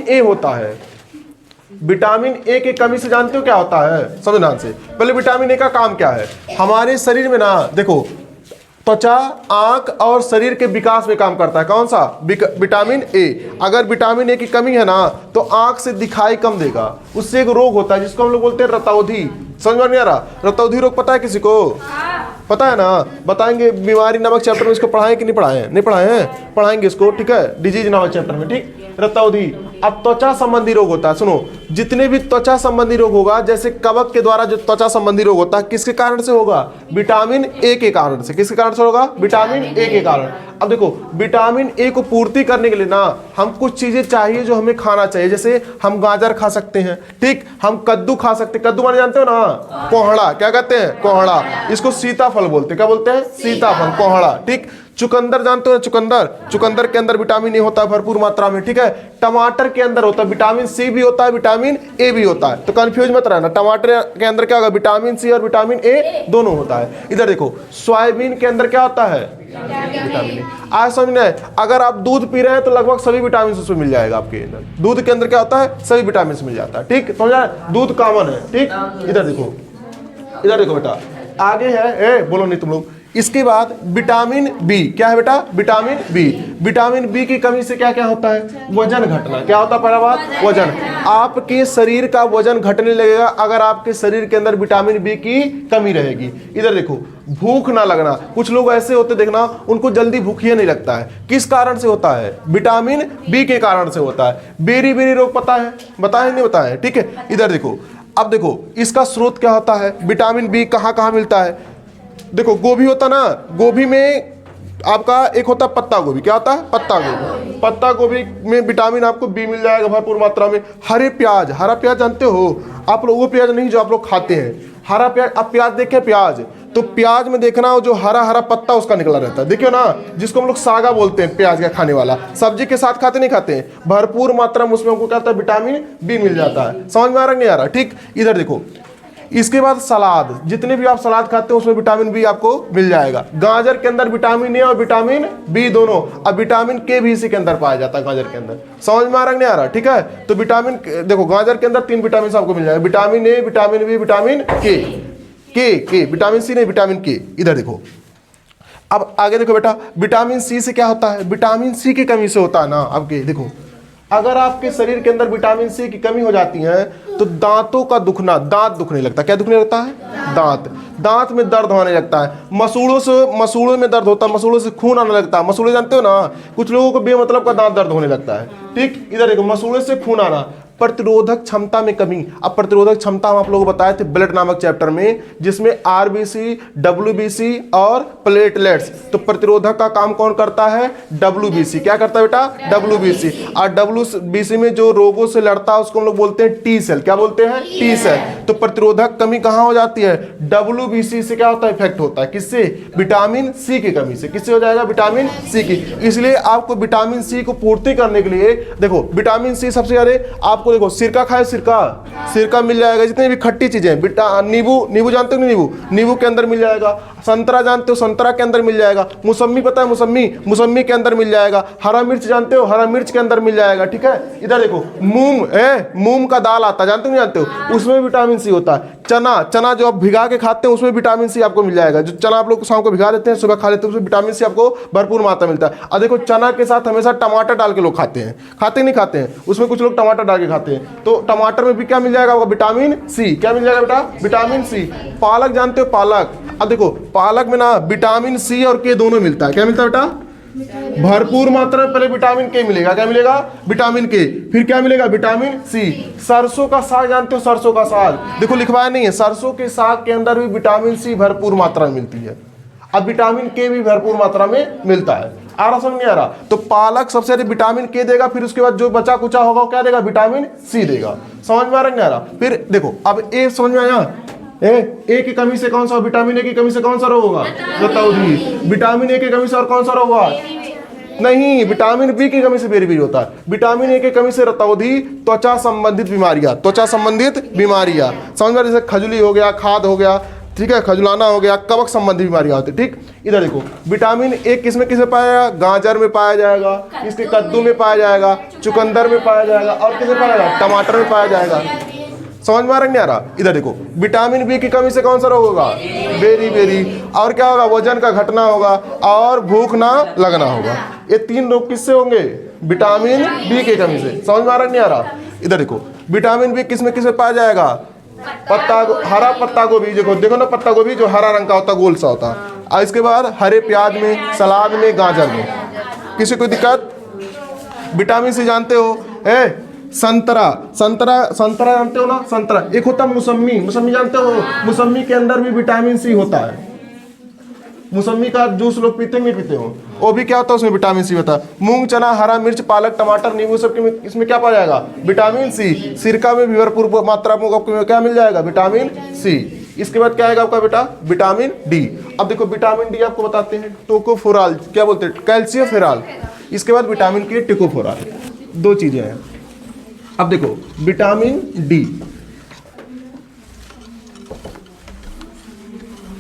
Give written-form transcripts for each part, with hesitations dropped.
ए होता है। Vitamin A की कमी से जानते हो क्या होता है, समझो ध्यान से। पहले विटामिन ए का काम क्या है, हमारे शरीर में ना देखो त्वचा, आंख और शरीर के विकास में काम करता है। कौन सा, विटामिन ए। अगर विटामिन ए की कमी है ना तो आंख से दिखाई कम देगा, उससे एक रोग होता है जिसको हम लोग बोलते हैं रतौंधी। समझ में नहीं आ रहा, रतौंधी रोग पता है किसी को, पता है ना, बताएंगे। बीमारी नामक चैप्टर में इसको पढ़ाएं कि नहीं पढ़ाए, नहीं पढ़ाए हैं, पढ़ाएंगे इसको, ठीक है, डिजीज नामक चैप्टर में, ठीक। रतौंधी अब त्वचा संबंधी रोग होता है। सुनो, जितने भी त्वचा संबंधी रोग होगा, जैसे कवक के द्वारा जो त्वचा संबंधी रोग होता है, किसके कारण से होगा, विटामिन ए के कारण से। किसके कारण से होगा, विटामिन ए के कारण। अब देखो विटामिन ए को पूर्ति करने के लिए ना हम कुछ चीजें चाहिए जो हमें खाना चाहिए। जैसे हम गाजर खा सकते हैं, ठीक, हम कद्दू खा सकते हैं। कद्दू माने जानते हो ना, कोहड़ा, क्या कहते हैं, कोहड़ा। इसको सीताफल बोलते हैं, क्या बोलते हैं, सीताफल, कोहड़ा, ठीक। चुकंदर जानते हो, चुकंदर, चुकंदर के अंदर विटामिन ए होता है भरपूर मात्रा में, ठीक है। टमाटर के अंदर होता है विटामिन सी भी होता है, विटामिन ए भी होता है, तो कंफ्यूज मत रहना। टमाटर के अंदर क्या होगा, विटामिन सी और विटामिन ए दोनों होता है। इधर देखो सोयाबीन के अंदर क्या होता है, विटामिन ए। आज समझ में, अगर आप दूध पी रहे हैं तो लगभग सभी विटामिन उसमें मिल जाएगा आपके अंदर। दूध के अंदर क्या होता है, सभी विटामिन मिल जाता है, ठीक, समझा, दूध कॉमन है, ठीक। इधर देखो, इधर देखो बेटा, आगे है, बोलो नहीं तुम लोग। इसके बाद विटामिन बी, क्या है बेटा, विटामिन बी। विटामिन बी की कमी से क्या क्या होता है, वजन घटना। क्या होता है, पहला बात, वजन। आपके शरीर का वजन घटने लगेगा अगर आपके शरीर के अंदर विटामिन बी की कमी रहेगी। इधर देखो, भूख ना लगना। कुछ लोग ऐसे होते देखना, उनको जल्दी भूख ही नहीं लगता है। किस कारण से होता है, विटामिन बी के कारण से होता है। बेरी बेरी रोग पता है, बताए नहीं बताए, ठीक है। इधर देखो, अब देखो इसका स्रोत क्या होता है, विटामिन बी कहाँ कहाँ मिलता है। देखो गोभी होता ना, गोभी में आपका एक होता है पत्ता गोभी। क्या होता है, पत्ता गोभी। पत्ता गोभी में विटामिन आपको बी मिल जाएगा भरपूर मात्रा में। हरे प्याज, हरा प्याज जानते हो आप लोग, वो प्याज नहीं जो आप लोग खाते हैं, हरा प्याज। अब प्याज देखे, प्याज तो प्याज में देखना जो हरा हरा पत्ता उसका निकला रहता है, देखियो ना, जिसको हम लोग सागा बोलते हैं, प्याज का खाने वाला। सब्जी के साथ खाते नहीं खाते हैं, भरपूर मात्रा में उसमें हमको क्या होता है, विटामिन बी मिल जाता है। समझ में आ रहा नहीं आ रहा, ठीक। इधर देखो, इसके बाद सलाद, जितने भी आप सलाद खाते हैं उसमें विटामिन बी आपको मिल जाएगा। गाजर के अंदर विटामिन ए और विटामिन बी दोनों। अब विटामिन के भी इसी के अंदर पाया जाता है, गाजर के अंदर। समझ में आ रहा नहीं आ रहा, ठीक है। तो विटामिन देखो, गाजर के अंदर 3 विटामिन आपको मिल जाएगा, vitamin A, vitamin B, vitamin K, vitamin C नहीं, विटामिन के। इधर देखो, अब आगे देखो बेटा, विटामिन सी से क्या होता है, विटामिन सी की कमी से होता है ना। आपके देखो, अगर आपके शरीर के अंदर विटामिन सी की कमी हो जाती है तो दांतों का दुखना, दांत दुखने लगता है। क्या दुखने लगता है, दांत में दर्द होने लगता है। मसूड़ों में दर्द होता है, मसूड़ों से खून आने लगता है। मसूड़े जानते हो ना, कुछ लोगों को बेमतलब का दांत दर्द होने लगता है, ठीक। इधर देखो, मसूड़े से खून आना। प्रतिरोधक क्षमता में कमी। अब प्रतिरोधक क्षमता हम आप लोगों को बताए थे ब्लड नामक चैप्टर में, जिसमें आरबीसी, डब्ल्यूबीसी और प्लेटलेट्स। तो प्रतिरोधक का काम कौन करता है, डब्ल्यूबीसी। क्या करता है बेटा, डब्ल्यूबीसी। और डब्ल्यूबीसी में जो रोगों से लड़ता है उसको हम लोग बोलते हैं टी सेल। क्या बोलते हैं, टी सेल। तो प्रतिरोधक कमी कहां हो जाती है, डब्ल्यूबीसी से क्या होता है, इफेक्ट होता है। किससे, विटामिन सी की कमी से। किससे हो जाएगा, विटामिन सी की। इसलिए आपको विटामिन सी को पूर्ति करने के लिए देखो, विटामिन सी सबसे ज्यादा आपको देखो, सिरका खाए, सिरका मिल जाएगा। जितनी भी खट्टी चीजें, नींबू जानते हो नहीं, नींबू के अंदर मिल जाएगा। संतरा जानते हो, संतरा के अंदर मिल जाएगा। मौसम्मी पता है, मौसम्मी के अंदर मिल जाएगा। हरा मिर्च जानते हो, हरा मिर्च के अंदर मिल जाएगा, ठीक है। इधर देखो, मूंग का दाल आता है, जानते हो नहीं जानते हो, उसमें विटामिन सी होता है। चना जो आप भिगा के खाते हैं उसमें विटामिन सी आपको मिल जाएगा। जो चना आप लोग शाम को भिगा देते हैं, सुबह खा लेते हैं, उसमें विटामिन सी आपको भरपूर मात्रा मिलता है। और देखो, चना के साथ हमेशा टमाटर डाल के लोग खाते हैं, नहीं खाते हैं, उसमें कुछ लोग टमाटर डाल के खाते हैं। तो टमाटर में भी क्या मिल जाएगा आपको, विटामिन सी। क्या मिल जाएगा बेटा, विटामिन सी। पालक जानते हो, पालक। अब देखो, पालक में ना विटामिन सी और के दोनों मिलता है। क्या मिलता है बेटा, भरपूर मात्रा में पहले विटामिन के मिलेगा। क्या मिलेगा, विटामिन के। फिर क्या मिलेगा, विटामिन सी। सरसों का साग जानते हो, सरसों का साग देखो लिखवाया नहीं है, सरसों के साग के अंदर भी विटामिन सी भरपूर मात्रा में मिलती है। अब विटामिन के भी भरपूर मात्रा में मिलता है। आ रहा, समझ नहीं आ रहा। तो पालक सबसे ज्यादा विटामिन के देगा, फिर उसके बाद जो बचा कुचा होगा वो क्या देगा, विटामिन सी देगा। समझ में आ रहा नहीं आ रहा। फिर देखो, अब ए समझ में आया, ए की कमी से कौन सा, विटामिन ए की कमी से कौन सा रोग होगा, रतौंधी। विटामिन ए की कमी से और कौन सा रोग होगा, नहीं, विटामिन बी की कमी से बेरी होता है। विटामिन ए की कमी से रतौंधी, त्वचा संबंधित बीमारियां, समझ में, जैसे खजुली हो गया, खाद हो गया, ठीक है, खजुलाना हो गया, कवक संबंधी बीमारियां होती है। ठीक, इधर देखो विटामिन ए किस में पाया जाएगा? गाजर में पाया जाएगा, इसके कद्दू में पाया जाएगा, चुकंदर में पाया जाएगा, और किस में पाया जाएगा? टमाटर में पाया जाएगा। समझ में आ रहा नहीं आ रहा? इधर देखो विटामिन बी की कमी से कौन सा रोग होगा? बेरी। और क्या होगा? वजन का घटना होगा और भूख ना लगना होगा। ये 3 रोग किससे होंगे? विटामिन बी की कमी से। समझ में आ रहा नहीं आ रहा? इधर देखो विटामिन बी किस में पाया जाएगा? हरा पत्ता गोभी, देखो ना, पत्ता गोभी जो हरा रंग का होता है, गोल सा होता है। और इसके बाद हरे प्याज में, सलाद में, गाजर में। किसी कोई दिक्कत? विटामिन सी जानते हो? संतरा जानते हो ना? संतरा एक होता है मौसमी जानते हो? मौसमी के अंदर भी विटामिन सी होता है। मौसमी का जूस लोग पीते नहीं पीते हो? वो भी क्या होता है? उसमें विटामिन सी होता है। मूंग, चना, हरा मिर्च, पालक, टमाटर, नींबू, सब इसमें क्या पाया जाएगा? Vitamin C. सिरका में भी भरपूर मात्रा में आपको क्या मिल जाएगा? Vitamin C. इसके बाद क्या आएगा आपका बेटा? Vitamin D. अब देखो विटामिन डी आपको बताते हैं टोकोफेरॉल, क्या बोलते हैं? कैल्शियमफेरॉल। इसके बाद विटामिन के टिकोफेरॉल। 2 चीजें हैं। अब देखो विटामिन डी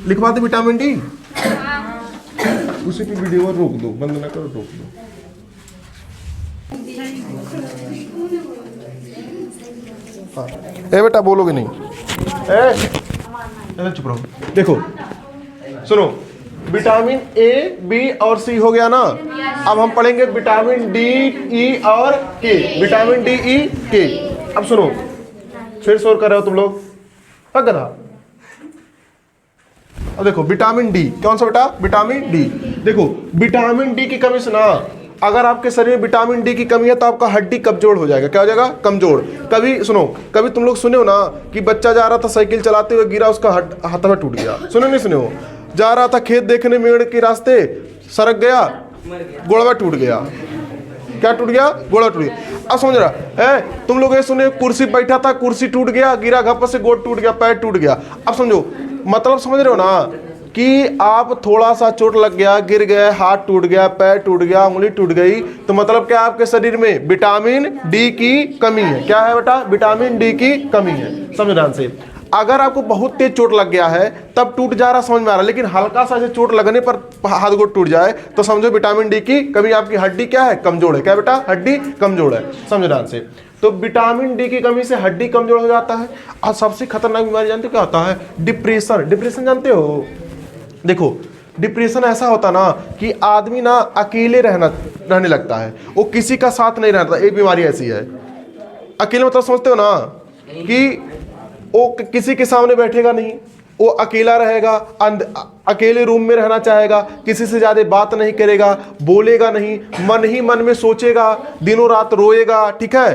लिखवा दे, विटामिन डी उसी की वीडियो रोक दो, बंद ना करो, रोक दो। हाँ, बेटा बोलोगे नहीं? चुप रहो। देखो सुनो, विटामिन ए, बी और सी हो गया ना। अब हम पढ़ेंगे विटामिन डी, ई और के। विटामिन डी, ई, के। अब सुनो, फिर शोर कर रहे हो तुम लोग, पक गधा। अब देखो विटामिन डी, कौन सा बेटा? Vitamin D. देखो विटामिन डी की कमी से ना, अगर आपके शरीर में विटामिन डी की कमी है तो आपका हड्डी कमजोर हो जाएगा। क्या हो जाएगा? कमजोर। कभी सुनो, कभी तुम लोग सुने हो ना कि बच्चा जा रहा था साइकिल चलाते हुए, गिरा, उसका हाथ टूट गया। सुने नहीं सुने हो? जा रहा था खेत देखने, मेड़ के रास्ते सरक गया, गोड़वा टूट गया। क्या टूट गया? गोड़ा टूट गया। अब समझ रहा है? तुम लोग ये सुने, कुर्सी बैठा था, कुर्सी टूट गया, गिरा, घप्पा से गोड़ टूट गया, पैर टूट गया। अब समझो, मतलब समझ रहे हो ना कि आप थोड़ा सा चोट लग गया, गिर गए, हाथ टूट गया, पैर टूट गया, उंगली टूट गई, तो मतलब क्या? आपके शरीर में विटामिन डी की कमी है। क्या है बेटा? विटामिन डी की कमी है। समझ ध्यान से। अगर आपको बहुत तेज चोट लग गया है तब टूट जा रहा, समझ में आ रहा, लेकिन हल्का सा चोट लगने पर हाथ गोड़ टूट जाए तो समझो विटामिन डी की कमी, आपकी हड्डी क्या है? कमजोर है। क्या बेटा? हड्डी कमजोर है। समझ ध्यान से। तो विटामिन डी की कमी से हड्डी कमजोर हो जाता है। और सबसे खतरनाक बीमारी जानते हो क्या होता है? डिप्रेशन। डिप्रेशन जानते हो? देखो डिप्रेशन ऐसा होता ना कि आदमी ना अकेले रहने लगता है, वो किसी का साथ नहीं रहता। एक बीमारी ऐसी है, अकेले मतलब समझते हो ना कि वो किसी के सामने बैठेगा नहीं, वो अकेला रहेगा, अकेले रूम में रहना चाहेगा, किसी से ज्यादा बात नहीं करेगा, बोलेगा नहीं, मन ही मन में सोचेगा, दिनों रात रोएगा। ठीक है?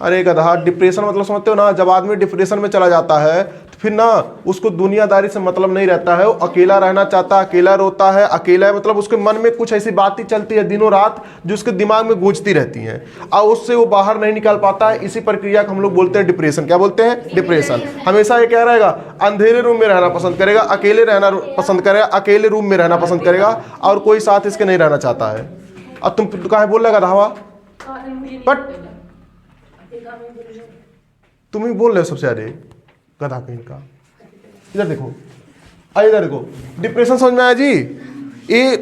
अरे गधा, डिप्रेशन मतलब समझते हो ना? जब आदमी डिप्रेशन में चला जाता है तो फिर ना उसको दुनियादारी से मतलब नहीं रहता है, वो अकेला रहना चाहता है, अकेला रोता है, अकेला मतलब उसके मन में कुछ ऐसी बातें चलती है दिनों रात जो उसके दिमाग में गूंजती रहती हैं और उससे वो बाहर नहीं निकाल पाता है। इसी प्रक्रिया को हम लोग बोलते हैं डिप्रेशन। क्या बोलते हैं? डिप्रेशन। हमेशा ये क्या रहेगा? अंधेरे रूम में रहना पसंद करेगा, अकेले रहना पसंद करेगा, अकेले रूम में रहना पसंद करेगा और कोई साथ इसके नहीं रहना चाहता है। अब तुम कहाँ बोल रहे गधावा? बट तुम ही बोल रहे हो सबसे ज्यादा, गधा कहीं का। इधर देखो, इधर देखो, डिप्रेशन समझ में आया जी? ये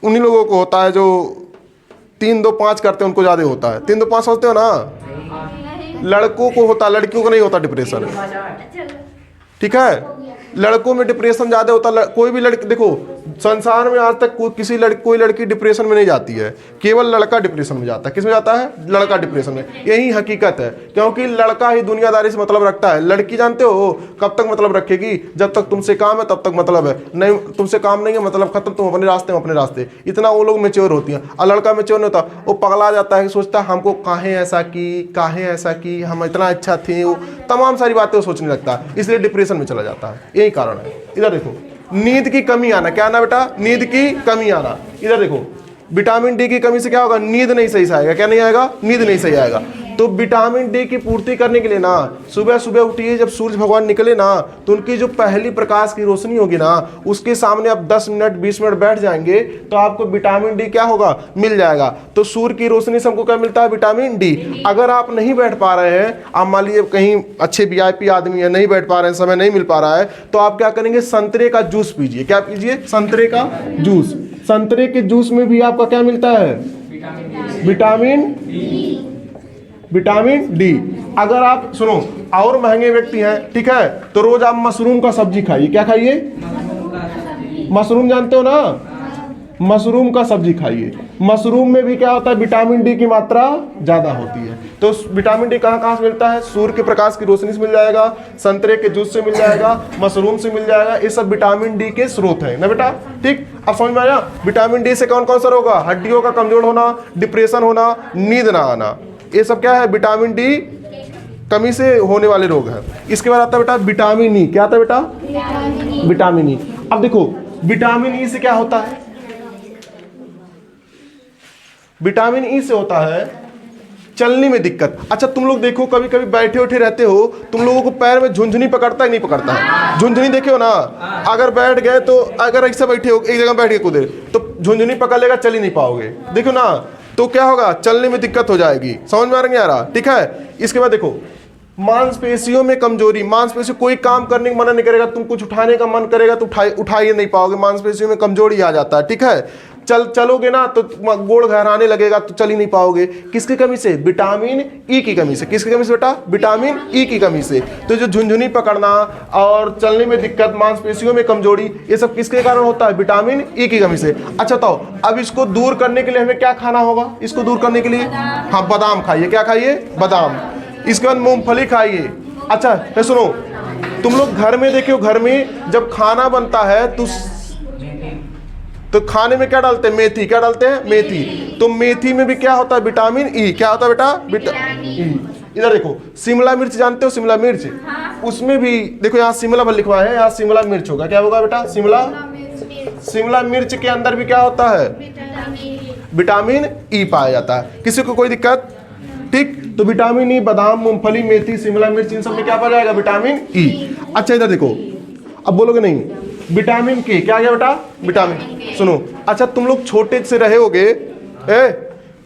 उन्हीं लोगों को होता है जो 3, 2, 5 करते हैं, उनको ज्यादा होता है। 3, 2, 5 समझते हो ना? लड़कों को होता, लड़कियों को नहीं होता डिप्रेशन। ठीक है? लड़कों में डिप्रेशन ज्यादा होता। कोई भी लड़की देखो, संसार में आज तक कोई लड़की डिप्रेशन में नहीं जाती है, केवल लड़का डिप्रेशन में जाता है। किस में जाता है? लड़का डिप्रेशन में। यही हकीकत है, क्योंकि लड़का ही दुनियादारी से मतलब रखता है। लड़की जानते हो कब तक मतलब रखेगी? जब तक तुमसे काम है तब तक मतलब है, नहीं तुमसे काम नहीं है मतलब खत्म, तुम अपने रास्ते में अपने रास्ते। इतना वो लोग मेच्योर होती हैं। और लड़का मेच्योर नहीं होता, वो पगला जाता है, सोचता है हमको काहे ऐसा की, हम इतना अच्छा थे, वो तमाम सारी बातें वो सोचने लगता है, इसलिए डिप्रेशन में चला जाता है। यही कारण है। इधर देखो, नींद की कमी आना। क्या आना बेटा? नींद की कमी आना। इधर देखो, विटामिन डी की कमी से क्या होगा? नींद नहीं सही से आएगा। क्या नहीं आएगा? नींद नहीं सही आएगा। तो विटामिन डी की पूर्ति करने के लिए ना सुबह सुबह उठिए, जब सूरज भगवान निकले ना तो उनकी जो पहली प्रकाश की रोशनी होगी ना उसके सामने आप 10 मिनट 20 मिनट बैठ जाएंगे तो आपको विटामिन डी क्या होगा, मिल जाएगा। तो सूर्य की रोशनी से हमको क्या मिलता है, विटामिन डी। अगर आप नहीं बैठ पा रहे हैं, आप मान लीजिए कहीं अच्छे वीआईपी आदमी है, नहीं बैठ पा रहे हैं, समय नहीं मिल पा रहा है, तो आप क्या करेंगे, संतरे का जूस पीजिए। क्या पीजिए, संतरे का जूस। संतरे के जूस में भी आपका क्या मिलता है, विटामिन डी। अगर आप सुनो और महंगे व्यक्ति हैं, ठीक है, तो रोज आप मशरूम का सब्जी खाइए। क्या खाइए, मशरूम जानते हो ना, मशरूम का सब्जी खाइए। मशरूम में भी क्या होता है, विटामिन डी की मात्रा ज्यादा होती है। तो विटामिन डी कहाँ से मिलता है, सूर्य के प्रकाश की रोशनी से मिल जाएगा, संतरे के जूस से मिल जाएगा, मशरूम से मिल जाएगा। ये सब विटामिन डी के स्रोत है ना बेटा। ठीक, अब समझ में आया। विटामिन डी से कौन कौन सा रोग होगा, हड्डियों का कमजोर होना, डिप्रेशन होना, नींद ना आना, ये सब क्या है, विटामिन डी कमी से होने वाले रोग हैं। इसके बाद आता है बेटा विटामिन ई। क्या आता है बेटा, विटामिन ई। अब देखो विटामिन ई से क्या होता है, विटामिन ई से होता है चलने में दिक्कत। अच्छा तुम लोग देखो, कभी कभी बैठे उठे रहते हो, तुम लोगों को पैर में झुंझुनी पकड़ता है नहीं पकड़ता है, झुंझुनी देखे हो ना, अगर बैठ गए तो, अगर ऐसे बैठे हो एक जगह बैठ के कूदे तो झुंझुनी पकड़ लेगा, चल ही नहीं पाओगे, देखो ना, तो क्या होगा, चलने में दिक्कत हो जाएगी। समझ में आ रहा, ठीक है। इसके बाद देखो मांसपेशियों में कमजोरी, मांसपेशी कोई काम करने का मना नहीं करेगा, तुम कुछ उठाने का मन करेगा तो उठा ही नहीं पाओगे, मांसपेशियों में कमजोरी आ जाता है, ठीक है। चलोगे ना तो गोड़ घराने लगेगा तो चल ही नहीं पाओगे। किसकी कमी से, विटामिन ई की कमी से। किसकी कमी से बेटा, विटामिन ई की कमी से। तो जो झुंझुनी पकड़ना और चलने में दिक्कत, मांसपेशियों में कमजोरी, ये सब किसके कारण होता है, विटामिन ई की कमी से। अच्छा बताओ, अब इसको दूर करने के लिए हमें क्या खाना होगा, इसको दूर करने के लिए, हाँ बादाम खाइए। क्या खाइए, बादाम। इसके बाद मूंगफली खाइए। अच्छा तो सुनो, तुम लोग घर में देखो, घर में जब खाना बनता है तो खाने में क्या डालते हैं, मेथी। क्या डालते हैं, मेथी। तो मेथी में भी क्या होता है, विटामिन ई। क्या होता है बेटा, विटामिन ई। इधर देखो शिमला मिर्च, जानते हो शिमला मिर्च, उसमें भी देखो यहाँ शिमला भर लिखवा है, यहाँ शिमला मिर्च होगा। क्या होगा बेटा, शिमला मिर्च के अंदर भी क्या होता है, विटामिन ई पाया जाता है। किसी को कोई दिक्कत, ठीक। तो विटामिन ई, बादाम, मूंगफली, मेथी, शिमला मिर्च, इन सब में क्या पाया जाएगा, विटामिन ई। अच्छा इधर देखो, अब बोलोगे नहीं, विटामिन के क्या गया बेटा, विटामिन। सुनो, अच्छा तुम लोग छोटे से रहे होगे,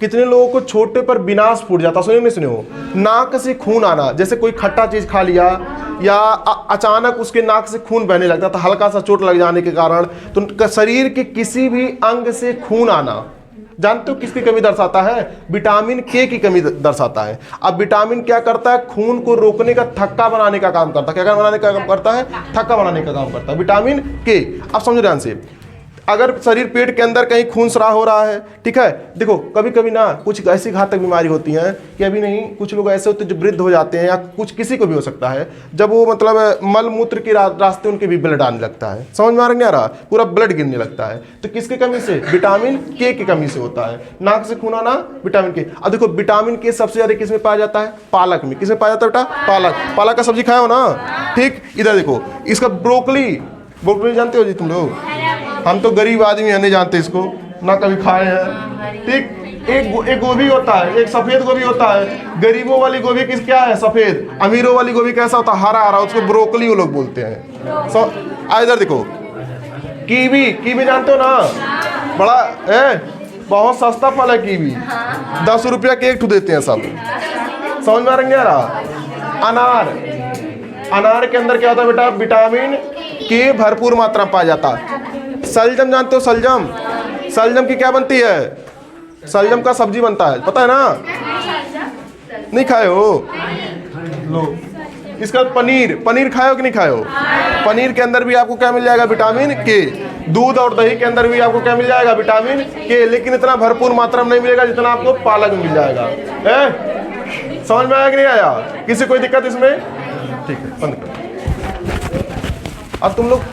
कितने लोगों को छोटे पर विनाश फूट जाता, सुने नहीं सुने हो, नाक से खून आना, जैसे कोई खट्टा चीज खा लिया या अचानक उसके नाक से खून बहने लगता था, हल्का सा चोट लग जाने के कारण, तो शरीर के किसी भी अंग से खून आना, जानते हो किसकी कमी दर्शाता है, विटामिन के की कमी दर्शाता है। अब विटामिन क्या करता है, खून को रोकने का, थक्का बनाने का काम करता है। क्या बनाने का काम करता है, थक्का बनाने का काम करता है, विटामिन के। अब समझो ध्यान से, अगर शरीर पेट के अंदर कहीं खून स्राव हो रहा है, ठीक है, देखो कभी कभी ना कुछ ऐसी घातक बीमारी होती है कि अभी नहीं, कुछ लोग ऐसे होते हैं जो वृद्ध हो जाते हैं, या कुछ किसी को भी हो सकता है, जब वो मतलब मल मूत्र के रास्ते उनके भी ब्लड आने लगता है, समझ में आ रहा, पूरा ब्लड गिरने लगता है, तो किसकी कमी से, विटामिन के की कमी से होता है। नाक से खून आना, विटामिन के। अब देखो विटामिन के सबसे ज्यादा किस में पाया जाता है, पालक में। किसमें पाया जाता है बेटा, पालक। पालक का सब्जी खाया हो ना, ठीक। इधर देखो इसका ब्रोकली जानते हो जी तुम लोग, हम तो गरीब आदमी है, नहीं जानते इसको, ना कभी खाए हैं, ठीक। एक गोभी होता है, एक सफेद गोभी होता है, गरीबों वाली गोभी किस क्या है, सफेद। अमीरों वाली गोभी कैसा होता है, हरा हरा, उसको ब्रोकली वो लोग बोलते हैं। इधर देखो कीवी जानते हो ना, बड़ा बहुत सस्ता फल है कीवी, 10 रुपया के एक ठू देते हैं सब, समझ में आ रहा। अनार के अंदर क्या होता है बेटा, विटामिन के भरपूर मात्रा में पाया जाता है। सलजम जानते हो, सलजम की क्या बनती है, सलजम का सब्जी बनता है, पता है ना, नहीं खाए हो लो। इसका पनीर खाए हो कि नहीं खाए हो, पनीर के अंदर भी आपको क्या मिल जाएगा, विटामिन के। दूध और दही के अंदर भी आपको क्या मिल जाएगा, विटामिन के, लेकिन इतना भरपूर मात्रा में नहीं मिलेगा जितना आपको पालक में मिल जाएगा। समझ में आया कि नहीं आया, किसी कोई दिक्कत इसमें, ठीक है बंद करो। अब तुम लोग